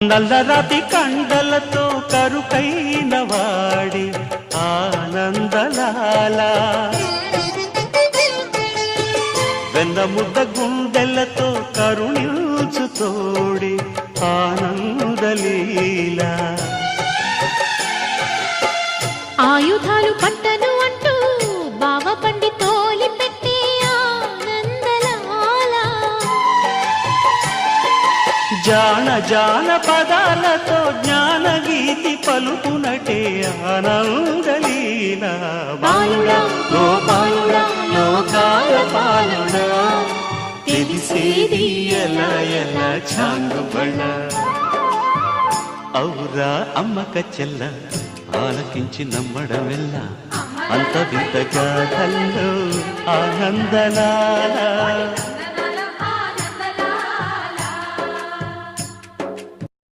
నల్లరాతి కండలతో కరుకైన వాడి ఆనందలాల వెన్నముద్ద గుండెలతో కరుణించు తోడి ఆనందలీల ఆయుధాలు పట్టను అంటూ బావ పండి తోలి పెట్టి ఆనందలాల జాన జాన పదాలతో జ్ఞానగీతి పలుకునటే ఆనందలీల బాలుడా గోపాలుడా లోకాల పాలుడా తెలిసేది ఎలా ఎలా చాంగుబళ్ళ ఔరా అమ్మక చెల్ల ఆలకించి నమ్మడమెల్ల అంత వింత గాథల్లో ఆనందలాల